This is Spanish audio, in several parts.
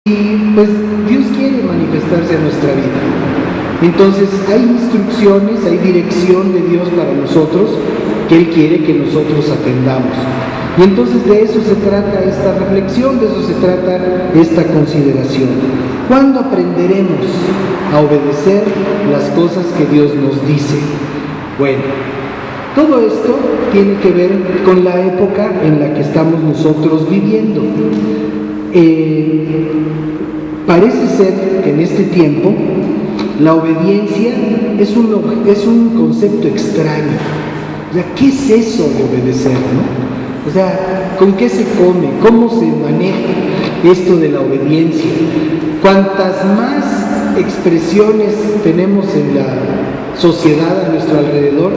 Y pues Dios quiere manifestarse en nuestra vida. Entonces hay instrucciones, hay dirección de Dios para nosotros que Él quiere que nosotros atendamos. Y entonces de eso se trata esta reflexión, de eso se trata esta consideración. ¿Cuándo aprenderemos a obedecer las cosas que Dios nos dice? Bueno, todo esto tiene que ver con la época en la que estamos nosotros viviendo. Parece ser que en este tiempo la obediencia es un concepto extraño. O sea, ¿qué es eso de obedecer, no? O sea, ¿con qué se come? ¿Cómo se maneja esto de la obediencia? Cuantas más expresiones tenemos en la sociedad a nuestro alrededor,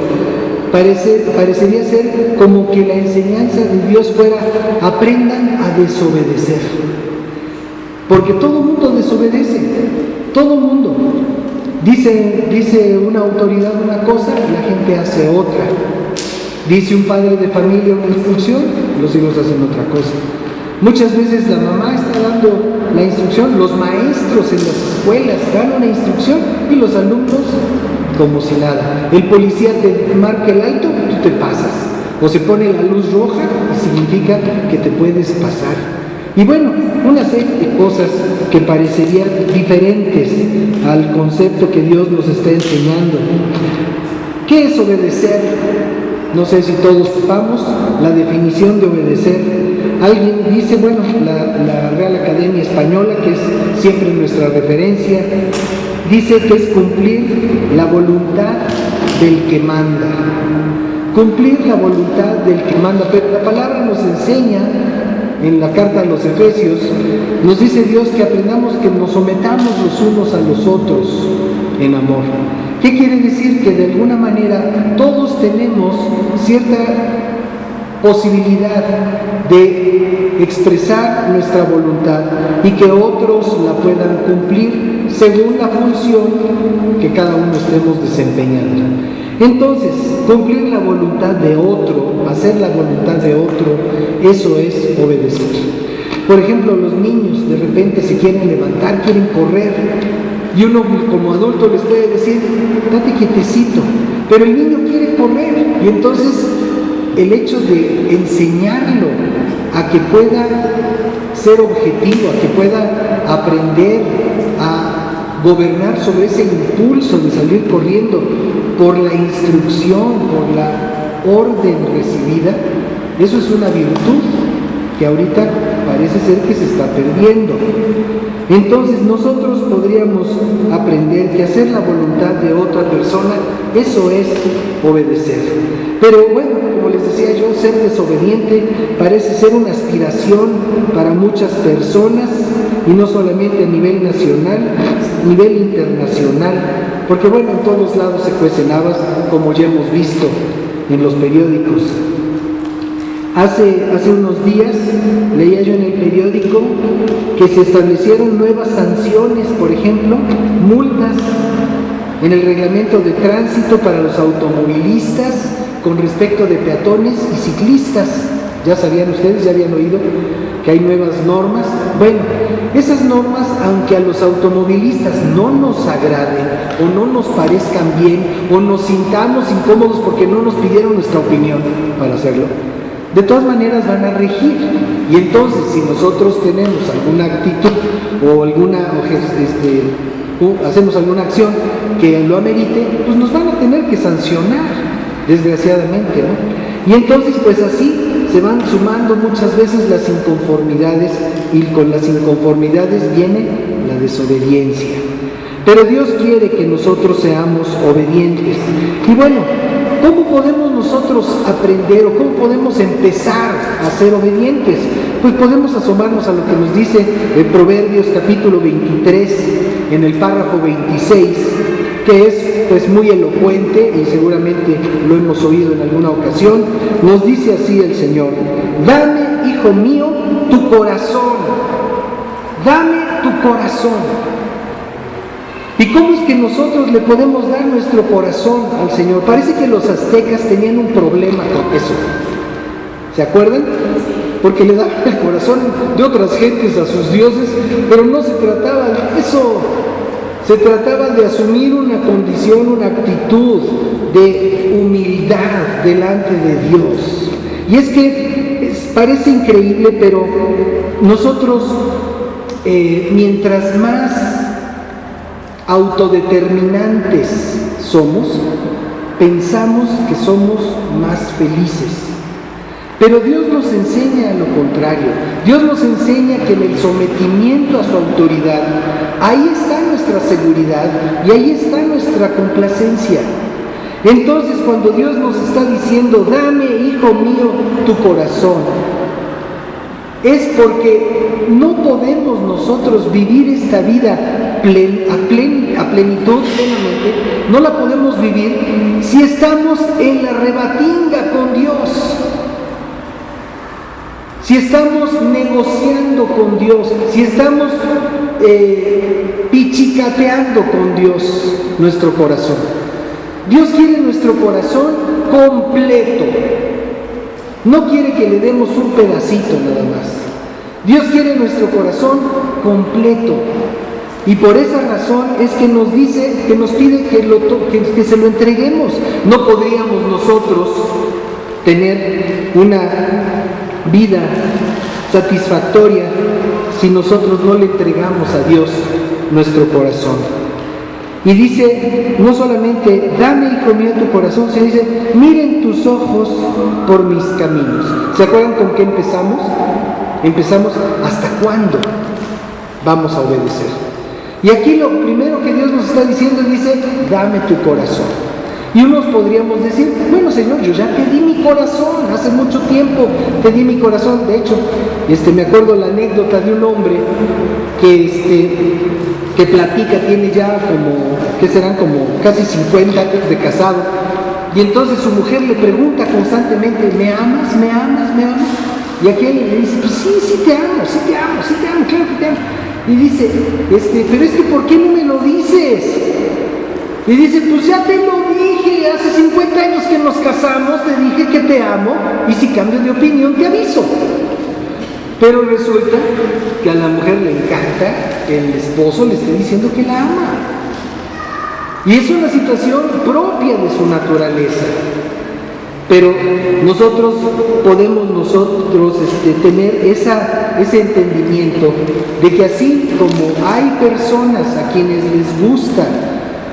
parecería ser como que la enseñanza de Dios fuera: aprendan a desobedecer. Porque todo mundo desobedece, todo mundo. Dice una autoridad una cosa y la gente hace otra. Dice un padre de familia una instrucción, los hijos hacen otra cosa. Muchas veces la mamá está dando la instrucción, los maestros en las escuelas dan una instrucción y los alumnos como si nada. El policía te marca el alto, tú te pasas. O se pone la luz roja y significa que te puedes pasar. Y bueno, una serie de cosas que parecerían diferentes al concepto que Dios nos está enseñando. ¿Qué es obedecer? No sé si todos sepamos la definición de obedecer. Alguien dice, bueno, la Real Academia Española, que es siempre nuestra referencia, dice que es cumplir la voluntad del que manda. Cumplir la voluntad del que manda. Pero la palabra nos enseña, en la carta a los Efesios, nos dice Dios que aprendamos que nos sometamos los unos a los otros en amor. ¿Qué quiere decir? Que de alguna manera todos tenemos cierta posibilidad de expresar nuestra voluntad y que otros la puedan cumplir según la función que cada uno estemos desempeñando. Entonces, cumplir la voluntad de otro, hacer la voluntad de otro, eso es obedecer. Por ejemplo, los niños de repente se quieren levantar, quieren correr, y uno como adulto les puede decir: date quietecito, pero el niño quiere correr, y entonces el hecho de enseñarlo a que pueda ser objetivo, a que pueda aprender a gobernar sobre ese impulso de salir corriendo por la instrucción, por la orden recibida, eso es una virtud que ahorita parece ser que se está perdiendo. Entonces nosotros podríamos aprender que hacer la voluntad de otra persona, eso es obedecer. Pero bueno, como les decía yo, ser desobediente parece ser una aspiración para muchas personas, y no solamente a nivel nacional, a nivel internacional, porque bueno, en todos lados se cuecen habas, como ya hemos visto en los periódicos. Hace unos días leía yo en el periódico que se establecieron nuevas sanciones, por ejemplo, multas en el reglamento de tránsito para los automovilistas con respecto de peatones y ciclistas. ¿Ya sabían ustedes? ¿Ya habían oído que hay nuevas normas? Bueno, esas normas, aunque a los automovilistas no nos agraden o no nos parezcan bien o nos sintamos incómodos porque no nos pidieron nuestra opinión para hacerlo, de todas maneras van a regir. Y entonces, si nosotros tenemos alguna actitud o hacemos alguna acción que lo amerite, pues nos van a tener que sancionar, desgraciadamente, ¿no? Y entonces, pues así se van sumando muchas veces las inconformidades, y con las inconformidades viene la desobediencia. Pero Dios quiere que nosotros seamos obedientes. Y bueno, ¿cómo podemos nosotros aprender o cómo podemos empezar a ser obedientes? Pues podemos asomarnos a lo que nos dice en Proverbios capítulo 23, en el párrafo 26, que es pues muy elocuente y seguramente lo hemos oído en alguna ocasión. Nos dice así el Señor: dame, hijo mío, tu corazón, dame tu corazón. ¿Y cómo es que nosotros le podemos dar nuestro corazón al Señor? Parece que los aztecas tenían un problema con eso. ¿Se acuerdan? porque le daban el corazón de otras gentes a sus dioses, pero no se trataba de eso. Se trataba de asumir una condición, una actitud de humildad delante de Dios. Y es que parece increíble, pero nosotros, mientras más autodeterminantes somos, pensamos que somos más felices. Pero Dios nos enseña lo contrario. Dios nos enseña que en el sometimiento a su autoridad, ahí está nuestra seguridad y ahí está nuestra complacencia. Entonces, cuando Dios nos está diciendo, dame, hijo mío, tu corazón, es porque no podemos nosotros vivir esta vida a plenitud, plenamente, no la podemos vivir si estamos en la rebatinga con Dios. Si estamos negociando con Dios, si estamos pichicateando con Dios nuestro corazón. Dios quiere nuestro corazón completo. No quiere que le demos un pedacito nada más. Dios quiere nuestro corazón completo. Y por esa razón es que nos dice, que nos pide que se lo entreguemos. No podríamos nosotros tener una vida satisfactoria si nosotros no le entregamos a Dios nuestro corazón. Y dice, no solamente, dame, hijo mío, tu corazón, sino dice, miren tus ojos por mis caminos. ¿Se acuerdan con qué empezamos? Empezamos, ¿hasta cuándo vamos a obedecer? Y aquí lo primero que Dios nos está diciendo, dice, dame tu corazón. Y unos podríamos decir, bueno, Señor, yo ya te di mi corazón, hace mucho tiempo te di mi corazón. De hecho, me acuerdo la anécdota de un hombre que platica, tiene ya serán como casi 50 años de casado, y entonces su mujer le pregunta constantemente, ¿me amas? ¿Me amas? ¿Me amas? Y aquel le dice, pues sí te amo, claro que te amo. Y dice, pero es que ¿por qué no me lo dices? Y dice, pues ya te lo dije, hace 50 años que nos casamos, te dije que te amo, y si cambio de opinión te aviso. Pero resulta que a la mujer le encanta que el esposo le esté diciendo que la ama. Y es una situación propia de su naturaleza. Pero nosotros podemos tener ese entendimiento de que así como hay personas a quienes les gusta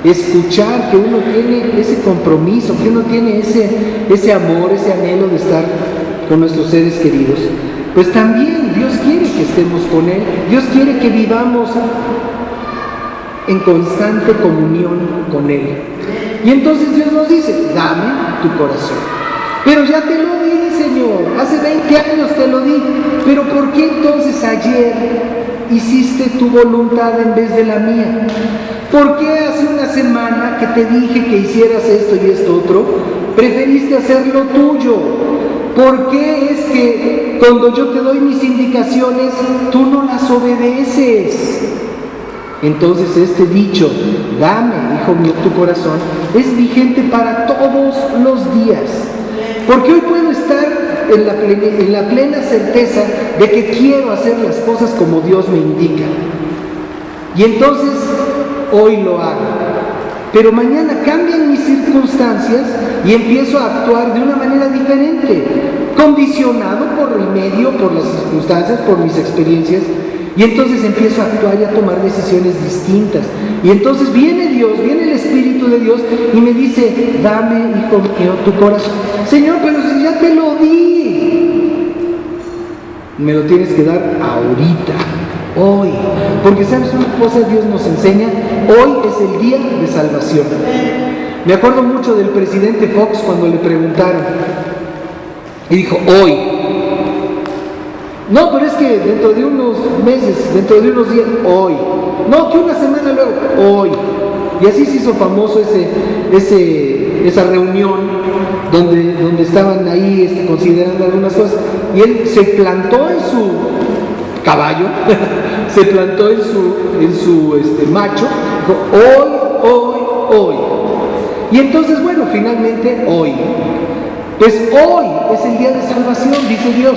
escuchar que uno tiene ese compromiso, que uno tiene ese amor, ese anhelo de estar con nuestros seres queridos, pues también Dios quiere que estemos con Él. Dios quiere que vivamos en constante comunión con Él. Y entonces Dios nos dice, dame tu corazón. Pero ya te lo di, Señor, hace 20 años te lo di, pero ¿por qué entonces ayer hiciste tu voluntad en vez de la mía? ¿Por qué hace una semana que te dije que hicieras esto y esto otro, preferiste hacer lo tuyo? ¿Por qué es que cuando yo te doy mis indicaciones, tú no las obedeces? Entonces este dicho, dame, hijo mío, tu corazón, es vigente para todos los días. Porque hoy puedo estar en la plena certeza de que quiero hacer las cosas como Dios me indica. Y entonces hoy lo hago. Pero mañana cambian mis circunstancias y empiezo a actuar de una manera diferente, condicionado por el medio, por las circunstancias, por mis experiencias. Y entonces empiezo a actuar y a tomar decisiones distintas. Y entonces viene Dios, viene el Espíritu de Dios y me dice, dame, hijo mío, tu corazón. Señor, pero si ya te lo di. Me lo tienes que dar ahorita, hoy. Porque ¿sabes una cosa? Dios nos enseña, hoy es el día de salvación. Me acuerdo mucho del presidente Fox cuando le preguntaron. Y dijo, hoy. No, pero es que dentro de unos meses, dentro de unos días, hoy. No, que una semana luego, hoy. Y así se hizo famoso esa reunión donde estaban ahí considerando algunas cosas. Y él se plantó en su caballo, se plantó en su macho, dijo, hoy. Y entonces, bueno, finalmente hoy. Pues hoy es el día de salvación, dice Dios.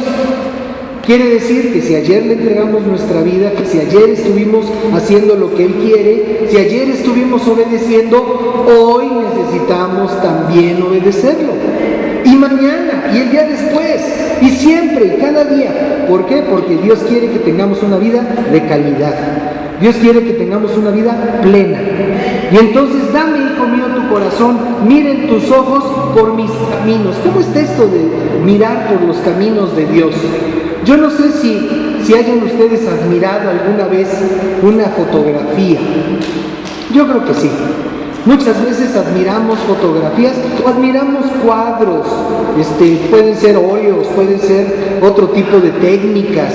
Quiere decir que si ayer le entregamos nuestra vida, que si ayer estuvimos haciendo lo que Él quiere, si ayer estuvimos obedeciendo, hoy necesitamos también obedecerlo. Y mañana, y el día después, y siempre, y cada día. ¿Por qué? Porque Dios quiere que tengamos una vida de calidad. Dios quiere que tengamos una vida plena. Y entonces, dame, hijo mío, tu corazón, miren tus ojos por mis caminos. ¿Cómo está esto de mirar por los caminos de Dios? Yo no sé si hayan ustedes admirado alguna vez una fotografía. Yo creo que sí. Muchas veces admiramos fotografías o admiramos cuadros. Pueden ser óleos, pueden ser otro tipo de técnicas.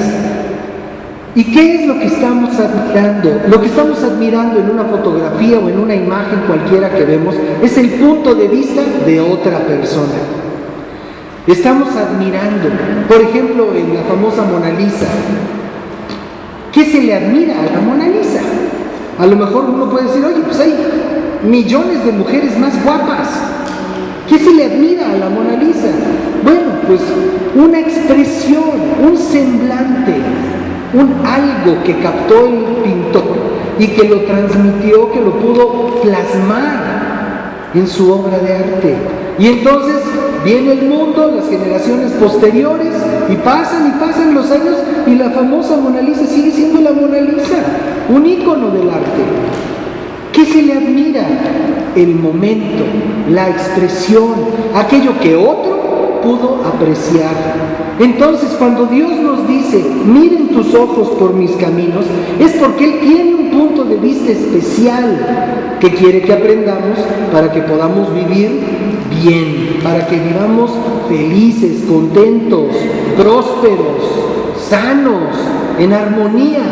¿Y qué es lo que estamos admirando? Lo que estamos admirando en una fotografía o en una imagen cualquiera que vemos es el punto de vista de otra persona. Estamos admirando, por ejemplo, en la famosa Mona Lisa. ¿Qué se le admira a la Mona Lisa? A lo mejor uno puede decir, oye, pues hay millones de mujeres más guapas. ¿Qué se le admira a la Mona Lisa? Bueno, pues una expresión, un semblante, un algo que captó el pintor y que lo transmitió, que lo pudo plasmar en su obra de arte. Y entonces viene el mundo, las generaciones posteriores, y pasan los años, y la famosa Mona Lisa sigue siendo la Mona Lisa, un ícono del arte. ¿Qué se le admira? El momento, la expresión, aquello que otro pudo apreciar. Entonces, cuando Dios nos dice, miren tus ojos por mis caminos, es porque Él tiene un punto de vista especial que quiere que aprendamos para que podamos vivir bien, para que vivamos felices, contentos, prósperos, sanos, en armonía.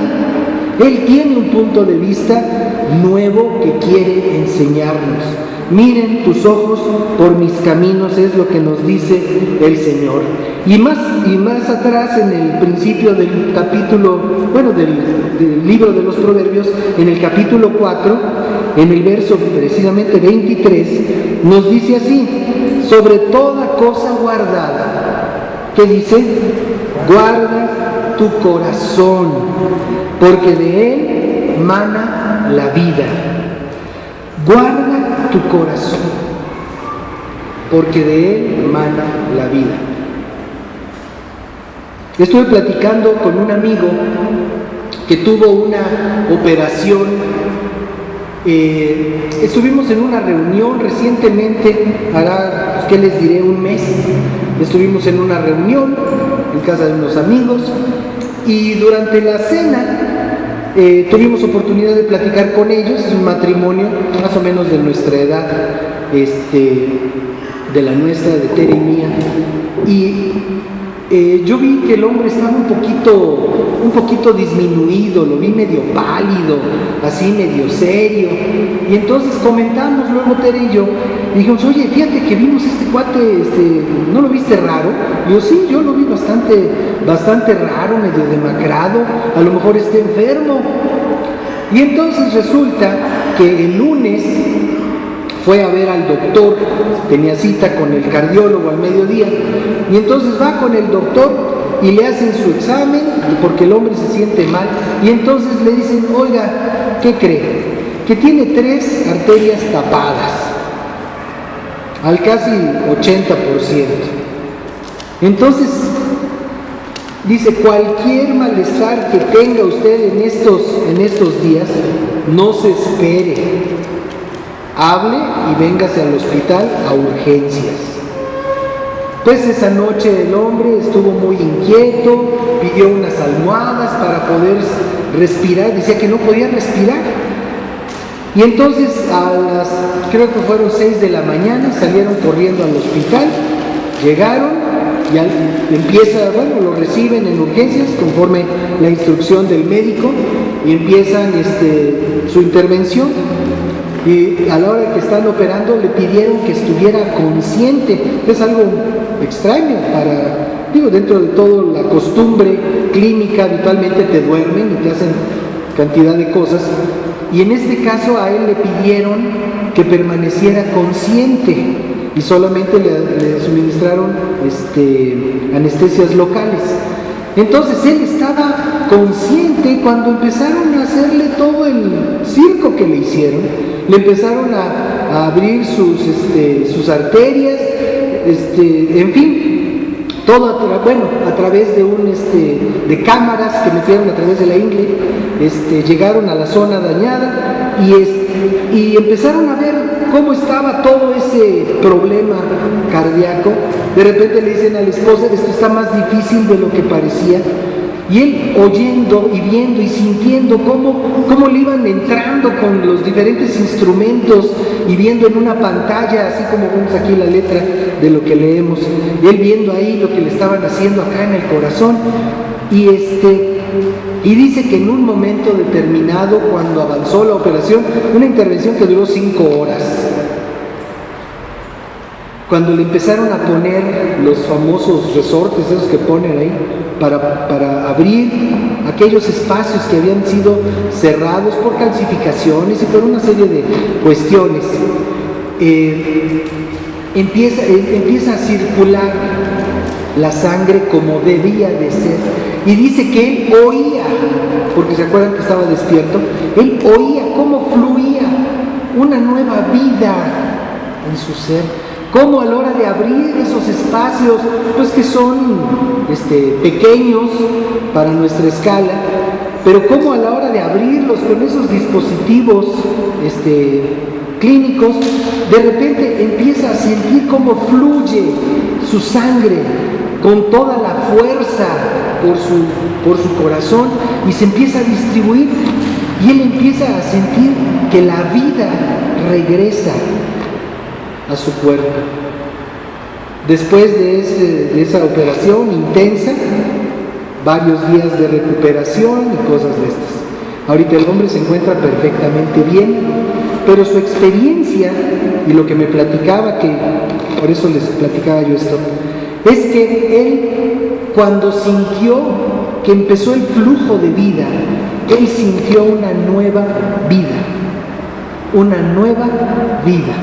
Él tiene un punto de vista nuevo que quiere enseñarnos. Miren tus ojos por mis caminos, es lo que nos dice el Señor. Y más atrás, en el principio del capítulo, del libro de los Proverbios, en el capítulo 4, en el verso precisamente 23, nos dice así: sobre toda cosa guardada, ¿qué dice? Guarda tu corazón, porque de él mana la vida. Guarda tu corazón, porque de él mana la vida. Estuve platicando con un amigo que tuvo una operación. Estuvimos en una reunión recientemente, hará, ¿qué les diré? Un mes. Estuvimos en una reunión en casa de unos amigos, y durante la cena tuvimos oportunidad de platicar con ellos. Es un matrimonio más o menos de nuestra edad, de la nuestra, de Tere y mía, y yo vi que el hombre estaba un poquito disminuido, lo vi medio pálido, así medio serio, y entonces comentamos luego Tere y yo, y dijimos, oye, fíjate que vimos este cuate, ¿no lo viste raro? Y yo, sí, yo lo vi bastante raro, medio demacrado, a lo mejor está enfermo. Y entonces resulta que el lunes fue a ver al doctor, tenía cita con el cardiólogo al mediodía, y entonces va con el doctor y le hacen su examen, porque el hombre se siente mal, y entonces le dicen, oiga, ¿qué cree? Que tiene 3 arterias tapadas, al casi 80%. Entonces, dice, cualquier malestar que tenga usted en estos días, no se espere. Hable y véngase al hospital a urgencias. Pues esa noche el hombre estuvo muy inquieto, pidió unas almohadas para poder respirar, decía que no podía respirar. Y entonces creo que fueron 6 de la mañana, salieron corriendo al hospital, llegaron, y lo reciben en urgencias conforme la instrucción del médico, y empiezan su intervención. Y a la hora que están operando le pidieron que estuviera consciente. Es algo extraño dentro de todo la costumbre clínica, habitualmente te duermen y te hacen cantidad de cosas, y en este caso a él le pidieron que permaneciera consciente y solamente le suministraron anestesias locales. Entonces él estaba consciente cuando empezaron a hacerle todo el circo que le hicieron. Le empezaron a abrir sus arterias, en fin, todo a través de cámaras que metieron a través de la ingle, llegaron a la zona dañada y empezaron a ver cómo estaba todo ese problema cardíaco. De repente le dicen a la esposa: esto está más difícil de lo que parecía. Y él oyendo y viendo y sintiendo cómo le iban entrando con los diferentes instrumentos y viendo en una pantalla, así como vemos aquí la letra de lo que leemos, y él viendo ahí lo que le estaban haciendo acá en el corazón. Y dice que en un momento determinado, cuando avanzó la operación, una intervención que duró 5 horas, cuando le empezaron a poner los famosos resortes, esos que ponen ahí, para abrir aquellos espacios que habían sido cerrados por calcificaciones y por una serie de cuestiones, empieza a circular la sangre como debía de ser. Y dice que él oía, porque se acuerdan que estaba despierto, él oía cómo fluía una nueva vida en su ser. Cómo a la hora de abrir esos espacios, pues que son pequeños para nuestra escala, pero cómo a la hora de abrirlos con esos dispositivos clínicos, de repente empieza a sentir cómo fluye su sangre con toda la fuerza por su corazón y se empieza a distribuir, y él empieza a sentir que la vida regresa a su cuerpo. Después de esa operación intensa, varios días de recuperación y cosas de estas. Ahorita el hombre se encuentra perfectamente bien, pero su experiencia, y lo que me platicaba, que por eso les platicaba yo esto, es que él, cuando sintió que empezó el flujo de vida, él sintió una nueva vida, una nueva vida.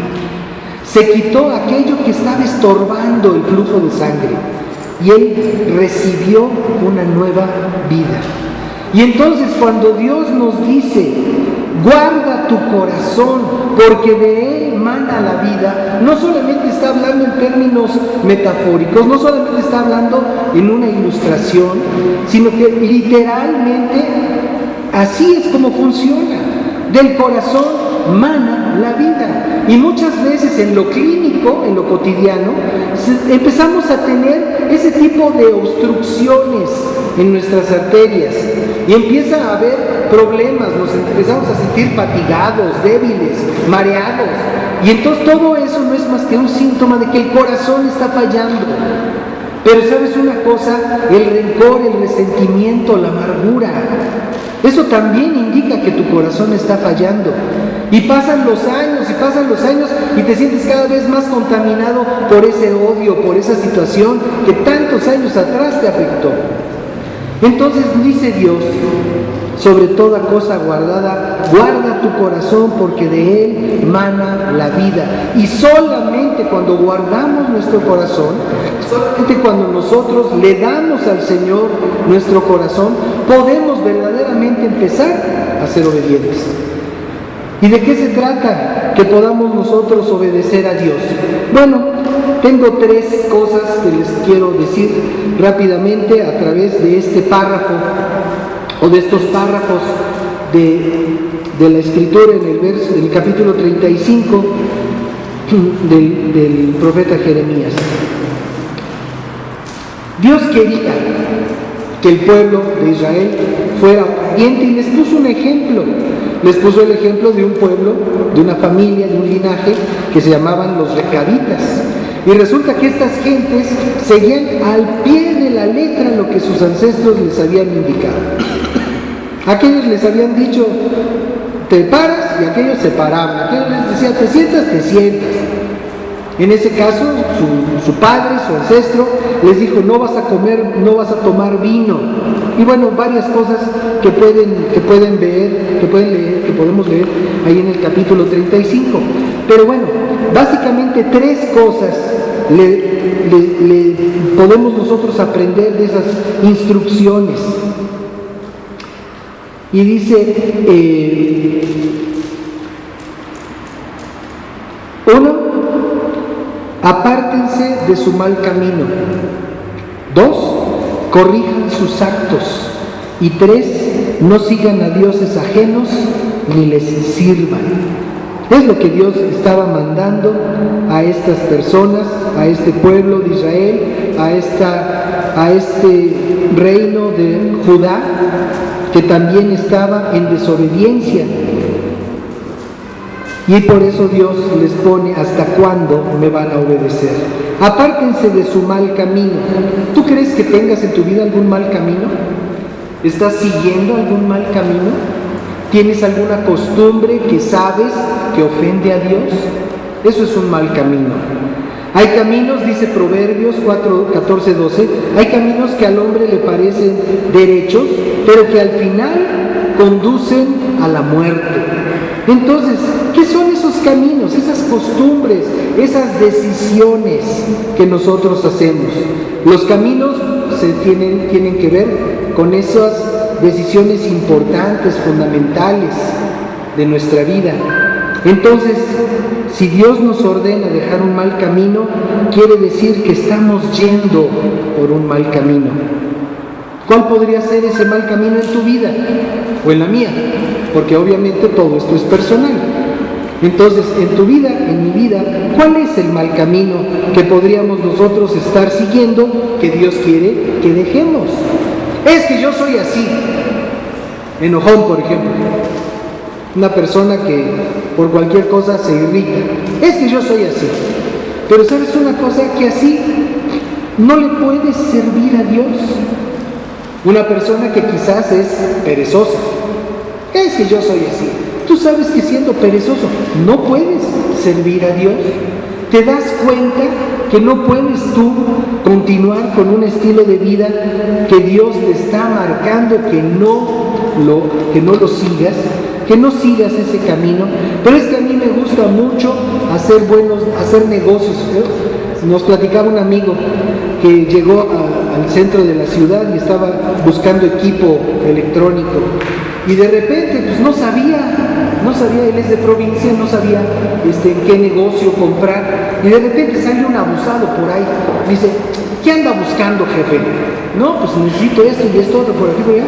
Se quitó aquello que estaba estorbando el flujo de sangre y él recibió una nueva vida. Y entonces cuando Dios nos dice: guarda tu corazón, porque de él mana la vida, no solamente está hablando en términos metafóricos, no solamente está hablando en una ilustración, sino que literalmente así es como funciona. Del corazón mana la vida. Y muchas veces en lo clínico, en lo cotidiano, empezamos a tener ese tipo de obstrucciones en nuestras arterias y empieza a haber problemas, nos empezamos a sentir fatigados, débiles, mareados, y entonces todo eso no es más que un síntoma de que el corazón está fallando. Pero ¿sabes una cosa? El rencor, el resentimiento, la amargura, eso también indica que tu corazón está fallando. Y pasan los años y te sientes cada vez más contaminado por ese odio, por esa situación que tantos años atrás te afectó. Entonces dice Dios: sobre toda cosa guardada, guarda tu corazón, porque de él mana la vida. Y solamente cuando guardamos nuestro corazón, solamente cuando nosotros le damos al Señor nuestro corazón, podemos verdaderamente empezar a ser obedientes. ¿Y de qué se trata que podamos nosotros obedecer a Dios? Bueno, tengo 3 cosas que les quiero decir rápidamente a través de este párrafo, o de estos párrafos de la escritura en el capítulo 35 del profeta Jeremías. Dios quería que el pueblo de Israel fuera obediente y les puso un ejemplo. Les puso el ejemplo de un pueblo, de una familia, de un linaje que se llamaban los recabitas. Y resulta que estas gentes seguían al pie de la letra lo que sus ancestros les habían indicado. Aquellos les habían dicho: te paras, y aquellos se paraban. Aquellos les decían: te sientas, te sientas. En ese caso, su padre, su ancestro, les dijo: no vas a comer, no vas a tomar vino. Y bueno, varias cosas que pueden leer, que podemos leer ahí en el capítulo 35. Pero bueno, básicamente 3 cosas le podemos nosotros aprender de esas instrucciones. Y dice, uno, apártense de su mal camino. Dos, corrijan sus actos. Y tres, no sigan a dioses ajenos ni les sirvan. Es lo que Dios estaba mandando a estas personas, a este pueblo de Israel, a este reino de Judá, que también estaba en desobediencia. Y por eso Dios les pone: ¿hasta cuándo me van a obedecer? Apártense de su mal camino. ¿Tú crees que tengas en tu vida algún mal camino? ¿Estás siguiendo algún mal camino? ¿Tienes alguna costumbre que sabes que ofende a Dios? Eso es un mal camino. Hay caminos, dice Proverbios 14:12, hay caminos que al hombre le parecen derechos, pero que al final conducen a la muerte. Entonces, ¿qué son esos caminos, esas costumbres, esas decisiones que nosotros hacemos? Los caminos tienen que ver con esas decisiones importantes, fundamentales de nuestra vida. Entonces, si Dios nos ordena dejar un mal camino, quiere decir que estamos yendo por un mal camino. ¿Cuál podría ser ese mal camino en tu vida o en la mía? Porque obviamente todo esto es personal. Entonces, en tu vida, en mi vida, ¿cuál es el mal camino que podríamos nosotros estar siguiendo que Dios quiere que dejemos? Es que yo soy así, enojón, por ejemplo, una persona que por cualquier cosa se irrita. Es que yo soy así. Pero ¿sabes una cosa? Que así no le puedes servir a Dios. Una persona que quizás es perezosa. Es que yo soy así. Tú sabes que siendo perezoso no puedes servir a Dios. Te das cuenta que no puedes tú continuar con un estilo de vida que Dios te está marcando, que no lo sigas, que no sigas ese camino. Pero es que a mí me gusta mucho hacer negocios. Nos platicaba un amigo que llegó al centro de la ciudad y estaba buscando equipo electrónico y de repente pues no sabía, él es de provincia, no sabía qué negocio comprar, y de repente sale un abusado por ahí, dice: ¿qué anda buscando, jefe? No, pues necesito esto y esto otro por aquí, por allá.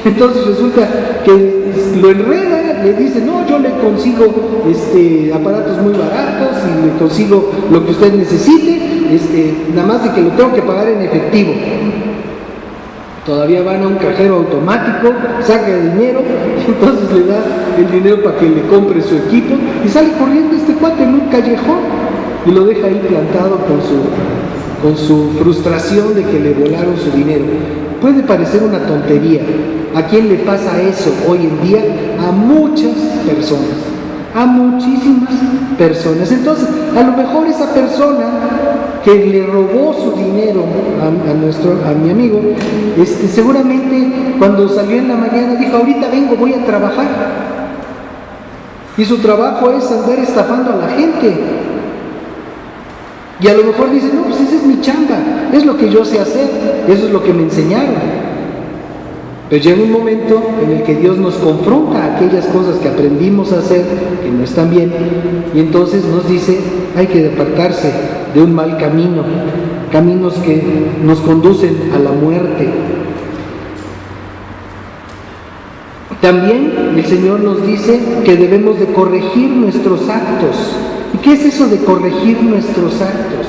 Entonces resulta que lo enreda, le dice: no, yo le consigo aparatos muy baratos y le consigo lo que usted necesite, nada más de que lo tengo que pagar en efectivo. Todavía van a un cajero automático, saca el dinero, entonces le da el dinero para que le compre su equipo y sale corriendo este cuate en un callejón y lo deja ahí plantado con su frustración de que le volaron su dinero. Puede parecer una tontería. ¿A quién le pasa eso hoy en día? A muchas personas, a muchísimas personas. Entonces, a lo mejor esa persona que le robó su dinero a mi amigo, seguramente cuando salió en la mañana dijo: ahorita vengo, voy a trabajar. Y su trabajo es andar estafando a la gente. Y a lo mejor dice: no, pues esa es mi chamba, es lo que yo sé hacer, eso es lo que me enseñaron. Pero llega un momento en el que Dios nos confronta a aquellas cosas que aprendimos a hacer, que no están bien, y entonces nos dice: hay que apartarse de un mal camino, caminos que nos conducen a la muerte. También el Señor nos dice que debemos de corregir nuestros actos. ¿Y qué es eso de corregir nuestros actos?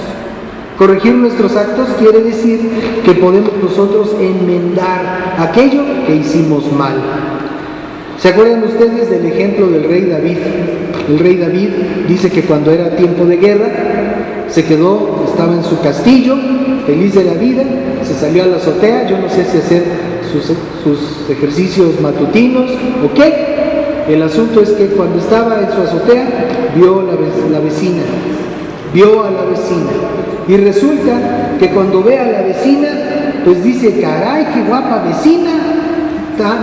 Corregir nuestros actos quiere decir que podemos nosotros enmendar aquello que hicimos mal. ¿Se acuerdan ustedes del ejemplo del rey David? El rey David dice que cuando era tiempo de guerra, estaba en su castillo, feliz de la vida, se salió a la azotea, yo no sé si hacer sus ejercicios matutinos o qué. El asunto es que cuando estaba en su azotea, vio a la vecina, y resulta que cuando ve a la vecina, pues dice: caray, qué guapa vecina,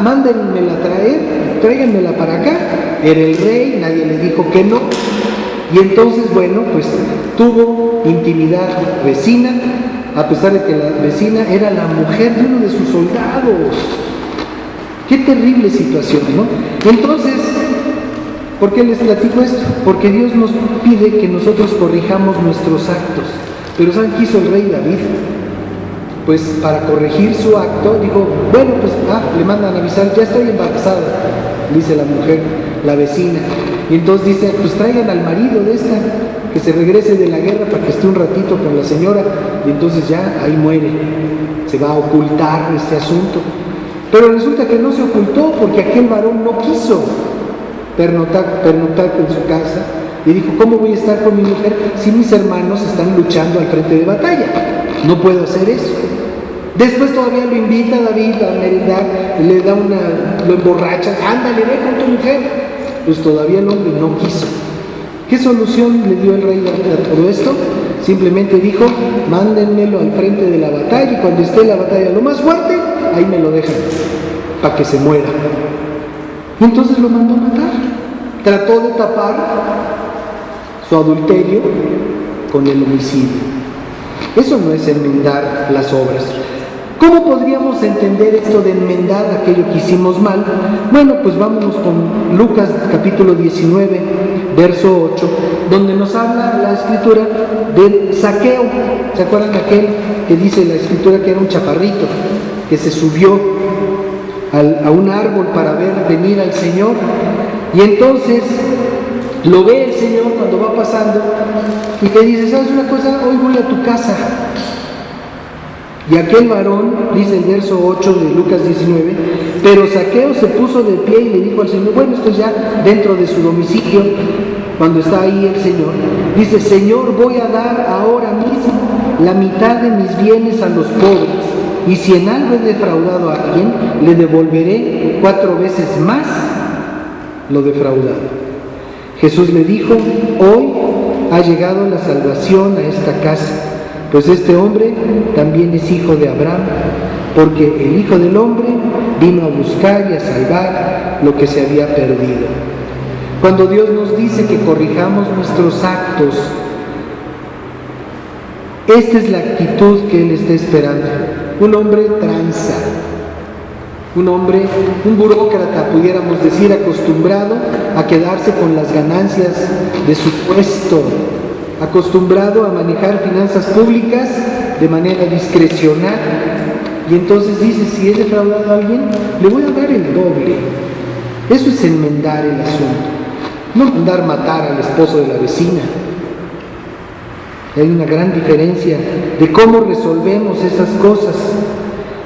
mándenmela a traer, tráiganmela para acá. Era el rey, nadie le dijo que no. Y entonces, bueno, pues tuvo intimidad vecina, a pesar de que la vecina era la mujer de uno de sus soldados. Qué terrible situación, ¿no? Entonces, ¿por qué les platico esto? Porque Dios nos pide que nosotros corrijamos nuestros actos. Pero ¿saben qué hizo el rey David? Pues para corregir su acto, dijo, bueno, pues le mandan a avisar, ya estoy embarazada, dice la mujer, la vecina. Y entonces dice, pues traigan al marido de esta, que se regrese de la guerra para que esté un ratito con la señora. Y entonces ya ahí muere, se va a ocultar este asunto. Pero resulta que no se ocultó, porque aquel varón no quiso pernoctar en su casa. Y dijo, ¿cómo voy a estar con mi mujer si mis hermanos están luchando al frente de batalla? No puedo hacer eso. Después todavía lo invita a David a merendar, le da lo emborracha, ándale, ve con tu mujer. Pues todavía el hombre no quiso. ¿Qué solución le dio el rey David a todo esto? Simplemente dijo, mándenmelo al frente de la batalla, y cuando esté la batalla lo más fuerte, ahí me lo dejan, para que se muera. Y entonces lo mandó a matar. Trató de tapar su adulterio con el homicidio. Eso no es enmendar las obras. ¿Cómo podríamos entender esto de enmendar aquello que hicimos mal? Bueno, pues vámonos con Lucas capítulo 19, verso 8, donde nos habla la escritura del Zaqueo. ¿Se acuerdan de aquel que dice la escritura que era un chaparrito, que se subió a un árbol para ver venir al Señor? Y entonces lo ve el Señor cuando va pasando y te dice, ¿sabes una cosa? Hoy voy a tu casa. Y aquel varón, dice el verso 8 de Lucas 19, pero Zaqueo se puso de pie y le dijo al Señor, bueno, esto es ya dentro de su domicilio, cuando está ahí el Señor, dice, Señor, voy a dar ahora mismo la mitad de mis bienes a los pobres, y si en algo he defraudado a alguien, le devolveré 4 veces más lo defraudado. Jesús le dijo, hoy ha llegado la salvación a esta casa, pues este hombre también es hijo de Abraham, porque el Hijo del Hombre vino a buscar y a salvar lo que se había perdido. Cuando Dios nos dice que corrijamos nuestros actos, esta es la actitud que Él está esperando. Un hombre tranza, un burócrata, pudiéramos decir, acostumbrado a quedarse con las ganancias de su puesto, acostumbrado a manejar finanzas públicas de manera discrecional. Y entonces dice, si he defraudado a alguien, le voy a dar el doble. Eso es enmendar el asunto, no mandar matar al esposo de la vecina. Hay una gran diferencia de cómo resolvemos esas cosas.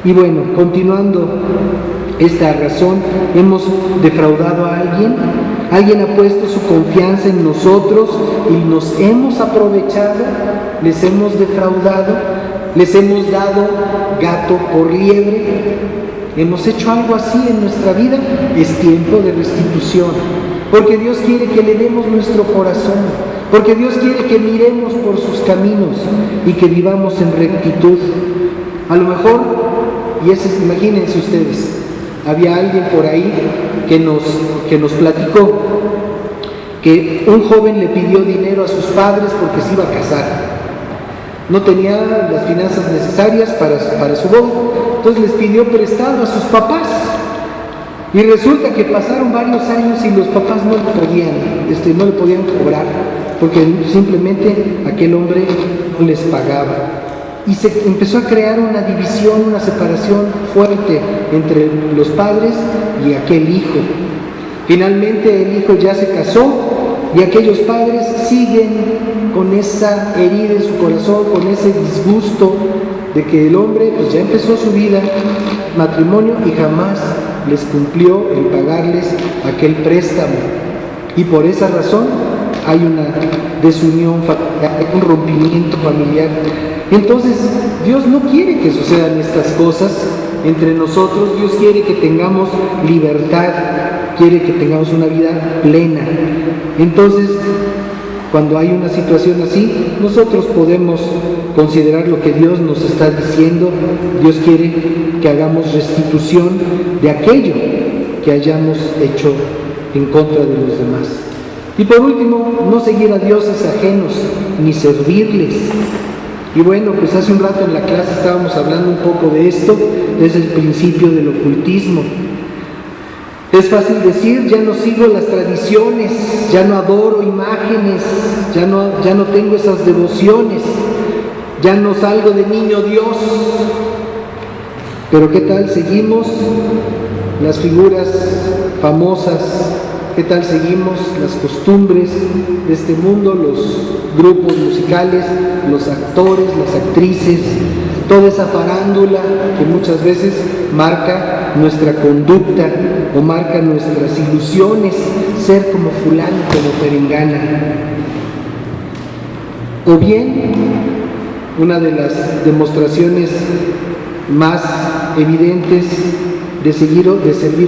Y bueno, continuando esta razón, hemos defraudado a alguien, alguien ha puesto su confianza en nosotros y nos hemos aprovechado, les hemos defraudado, les hemos dado gato por liebre, hemos hecho algo así en nuestra vida. Es tiempo de restitución, porque Dios quiere que le demos nuestro corazón, porque Dios quiere que miremos por sus caminos y que vivamos en rectitud. A lo mejor, imagínense ustedes, había alguien por ahí que nos platicó que un joven le pidió dinero a sus padres porque se iba a casar. No tenía las finanzas necesarias para su boda, entonces les pidió prestado a sus papás. Y resulta que pasaron varios años y los papás no le podían cobrar, porque simplemente aquel hombre no les pagaba. Y se empezó a crear una división, una separación fuerte entre los padres y aquel hijo. Finalmente el hijo ya se casó y aquellos padres siguen con esa herida en su corazón, con ese disgusto de que el hombre pues ya empezó su vida, matrimonio, y jamás les cumplió el pagarles aquel préstamo. Y por esa razón hay una desunión familiar, hay un rompimiento familiar. Entonces, Dios no quiere que sucedan estas cosas entre nosotros. Dios quiere que tengamos libertad, quiere que tengamos una vida plena. Entonces, cuando hay una situación así, nosotros podemos considerar lo que Dios nos está diciendo. Dios quiere que hagamos restitución de aquello que hayamos hecho en contra de los demás. Y por último, no seguir a dioses ajenos, ni servirles. Y bueno, pues hace un rato en la clase estábamos hablando un poco de esto, desde el principio del ocultismo. Es fácil decir, ya no sigo las tradiciones, ya no adoro imágenes, ya no tengo esas devociones, ya no salgo de niño Dios. Pero ¿qué tal seguimos las figuras famosas? ¿Qué tal seguimos las costumbres de este mundo, los grupos musicales, los actores, las actrices, toda esa farándula que muchas veces marca nuestra conducta o marca nuestras ilusiones, ser como fulano, como perengana? O bien, una de las demostraciones más evidentes de servir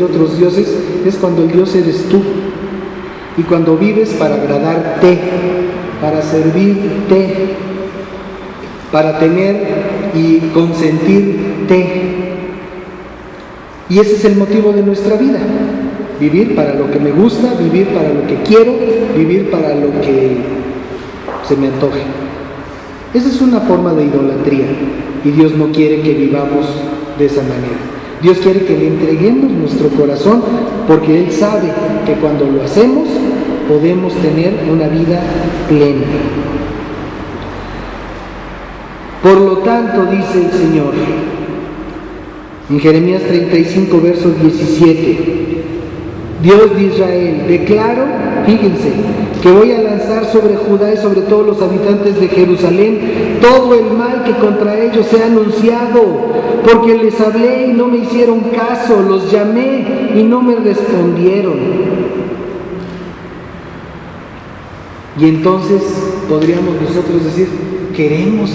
otros dioses es cuando el Dios eres tú, y cuando vives para agradarte, para servirte, para tener y consentirte. Y ese es el motivo de nuestra vida: vivir para lo que me gusta, vivir para lo que quiero, vivir para lo que se me antoje. Esa es una forma de idolatría, y Dios no quiere que vivamos de esa manera. Dios quiere que le entreguemos nuestro corazón, porque Él sabe que cuando lo hacemos podemos tener una vida plena. Por lo tanto, dice el Señor en Jeremías 35, verso 17, Dios de Israel: declaro, fíjense, que voy a lanzar sobre Judá y sobre todos los habitantes de Jerusalén todo el mal que contra ellos se ha anunciado, porque les hablé y no me hicieron caso, los llamé y no me respondieron. Y entonces podríamos nosotros decir, ¿queremos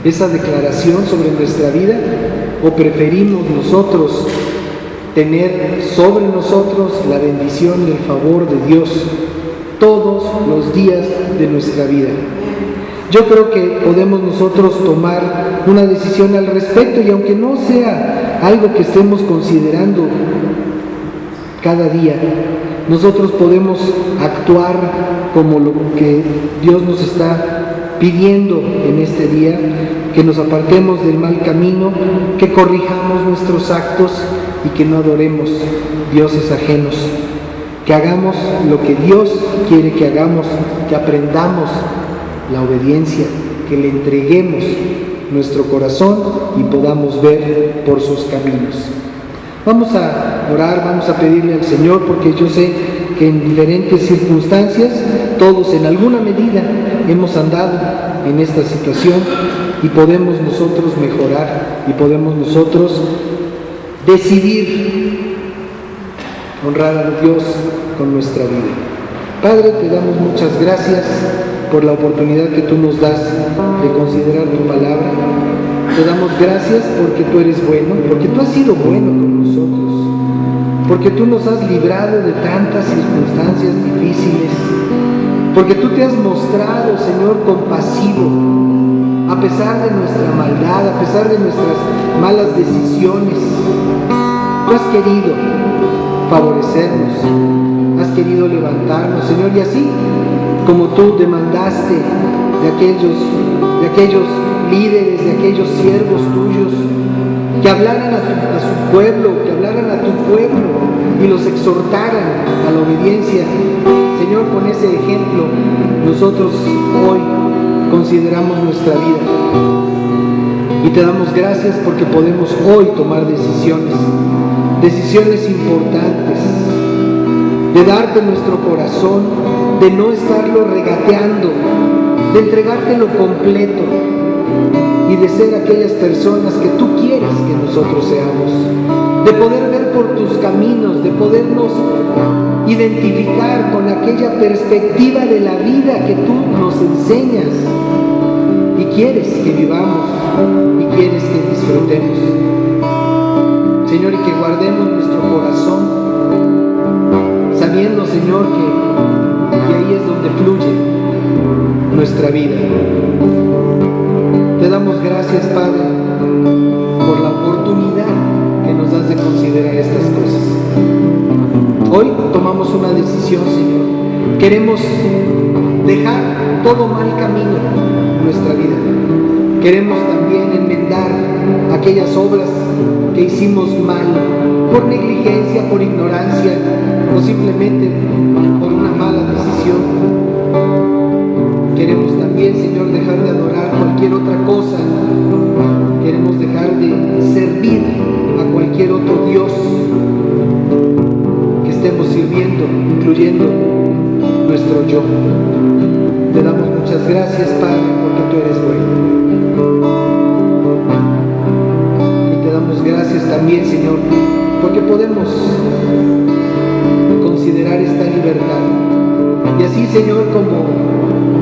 esa declaración sobre nuestra vida? ¿O preferimos nosotros tener sobre nosotros la bendición y el favor de Dios todos los días de nuestra vida? Yo creo que podemos nosotros tomar una decisión al respecto, y aunque no sea algo que estemos considerando cada día, nosotros podemos actuar como lo que Dios nos está pidiendo en este día: que nos apartemos del mal camino, que corrijamos nuestros actos y que no adoremos dioses ajenos, que hagamos lo que Dios quiere que hagamos, que aprendamos la obediencia, que le entreguemos nuestro corazón y podamos ver por sus caminos. Vamos a orar, vamos a pedirle al Señor, porque yo sé que en diferentes circunstancias todos en alguna medida hemos andado en esta situación, y podemos nosotros mejorar, y podemos nosotros decidir honrar a Dios con nuestra vida. Padre, te damos muchas gracias por la oportunidad que tú nos das de considerar tu palabra. Te damos gracias porque tú eres bueno, porque tú has sido bueno con nosotros, porque tú nos has librado de tantas circunstancias difíciles, porque tú te has mostrado, Señor, compasivo, a pesar de nuestra maldad, a pesar de nuestras malas decisiones. Tú has querido favorecernos, has querido levantarnos, Señor, y así como tú demandaste de aquellos líderes, de aquellos siervos tuyos, que hablaran a su pueblo, que hablaran a tu pueblo y los exhortaran a la obediencia. Señor, con ese ejemplo nosotros hoy consideramos nuestra vida, y te damos gracias porque podemos hoy tomar decisiones importantes, de darte nuestro corazón, de no estarlo regateando, de entregártelo completo, y de ser aquellas personas que tú quieres que nosotros seamos, de poder ver por tus caminos, de podernos identificar con aquella perspectiva de la vida que tú nos enseñas y quieres que vivamos y quieres que disfrutemos. Señor, y que guardemos nuestro corazón sabiendo, Señor, que ahí es donde fluye nuestra vida. Te damos gracias, Padre, por la oportunidad que nos das de considerar estas cosas. Hoy tomamos una decisión, Señor, Queremos dejar todo mal camino en nuestra vida. Queremos también enmendar aquellas obras que hicimos mal, por negligencia, por ignorancia o simplemente por una mala decisión. Queremos también, Señor, dejar de adorar cualquier otra cosa. Queremos dejar de servir a cualquier otro Dios que estemos sirviendo, incluyendo nuestro yo. Te damos muchas gracias, Padre, porque tú eres bueno. Y te damos gracias también, Señor, porque podemos considerar esta libertad. Y así, Señor, como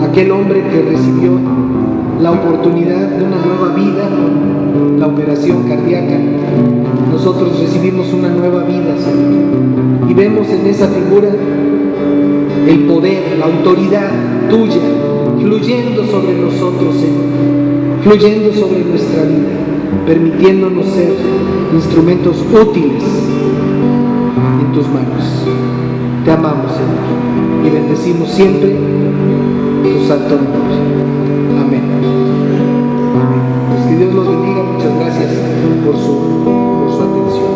aquel hombre que recibió la oportunidad de una nueva vida con la operación cardíaca, nosotros recibimos una nueva vida, Señor. Y vemos en esa figura el poder, la autoridad tuya, fluyendo sobre nosotros, Señor, fluyendo sobre nuestra vida, permitiéndonos ser instrumentos útiles en tus manos. Te amamos, Señor, y bendecimos siempre tu santo nombre. Amén. Amén. Pues que Dios los bendiga. Muchas gracias por su atención.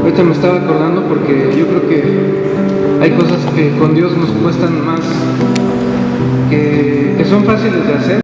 Ahorita me estaba acordando porque yo creo que hay cosas que con Dios nos cuestan más, que son fáciles de hacer.